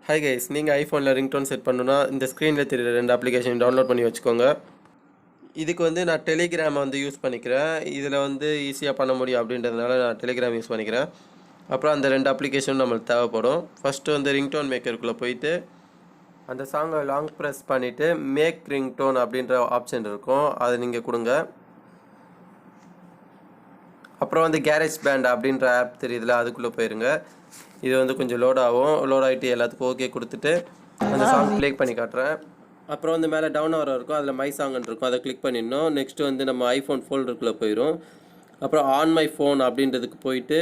Hi guys, நீங்கள் ஐஃபோனில் ringtone set பண்ணணுன்னா இந்த ஸ்க்ரீனில் தெரியுற 2 அப்ளிகேஷன் டவுன்லோட் பண்ணி வச்சுக்கோங்க. இதுக்கு வந்து நான் டெலிகிராம் வந்து யூஸ் பண்ணிக்கிறேன். இதில் வந்து ஈஸியாக பண்ண முடியும் அப்படின்றதுனால நான் டெலிகிராம் யூஸ் பண்ணிக்கிறேன். அப்புறம் அந்த 2 அப்ளிகேஷன் நம்மளுக்கு தேவைப்படும். ஃபஸ்ட்டு வந்து ரிங்டோன் மேக்கருக்குள்ளே போயிட்டு அந்த சாங்கை லாங் ப்ரெஸ் பண்ணிவிட்டு மேக் ரிங்டோன் அப்படின்ற ஆப்ஷன் இருக்கும், அதை நீங்கள் கொடுங்க. அப்புறம் வந்து கேரேஜ் பேண்ட் அப்படின்ற ஆப் தெரியுதுல, அதுக்குள்ளே போயிருங்க. இது வந்து கொஞ்சம் லோட் ஆகும். லோட் ஆகிட்டு எல்லாத்துக்கும் ஓகே கொடுத்துட்டு அந்த சாங் ப்ளே பண்ணி காட்டுறேன். அப்புறம் வந்து மேலே டவுன் ஆரோ இருக்கும், அதில் மை சாங்னு இருக்கும், அதை கிளிக் பண்ணிடணும். நெக்ஸ்ட்டு வந்து நம்ம ஐஃபோன் ஃபோல்டருக்குள்ளே போயிடும். அப்புறம் ஆன் மை ஃபோன் அப்படின்றதுக்கு போயிட்டு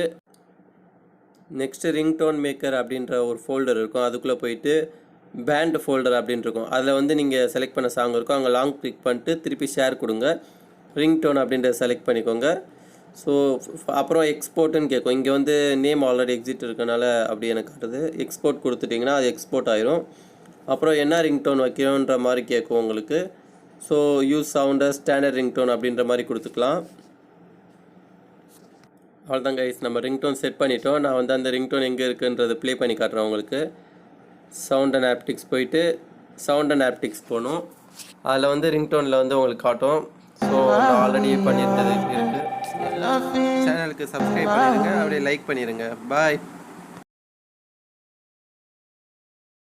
நெக்ஸ்ட்டு ரிங்டோன் மேக்கர் அப்படின்ற ஒரு ஃபோல்டர் இருக்கும், அதுக்குள்ளே போயிட்டு பேண்ட் ஃபோல்டர் அப்படின்னு இருக்கும். அதில் வந்து நீங்கள் செலக்ட் பண்ண சாங் இருக்கும், அங்கே லாங் கிளிக் பண்ணிட்டு திருப்பி ஷேர் கொடுங்க. ரிங்டோன் அப்படின்றத செலக்ட் பண்ணிக்கோங்க. ஸோ அப்புறம் எக்ஸ்போர்ட்டுன்னு கேட்கும். இங்கே வந்து நேம் ஆல்ரெடி எக்ஸிட் இருக்கனால அப்படி எனக்கு காட்டுது. எக்ஸ்போர்ட் கொடுத்துட்டிங்கன்னா அது எக்ஸ்போர்ட் ஆயிரும். அப்புறம் என்ன ரிங்டோன் வைக்கணுன்ற மாதிரி கேட்கும் உங்களுக்கு. So use sounder standard ringtone அப்படின்ற மாதிரி கொடுத்துக்கலாம். அவ்வளோதான் கைஸ், நம்ம ரிங்டோன் செட் பண்ணிட்டோம். நான் வந்து அந்த ரிங்டோன் எங்கே இருக்குன்றது ப்ளே பண்ணி காட்டுறேன் உங்களுக்கு. சவுண்ட் அண்ட் ஆப்டிக்ஸ் போயிட்டு சவுண்ட் அண்ட் ஆப்டிக்ஸ் போகணும். அதில் வந்து ரிங்டோனில் வந்து உங்களுக்கு காட்டும். ஸோ நான் ஆல்ரெடி பண்ணியிருந்தது இருக்குது. சேனலுக்கு சப்ஸ்கிரைப் பண்ணிடுங்க, அப்படியே லைக் பண்ணிடுங்க. பாய்.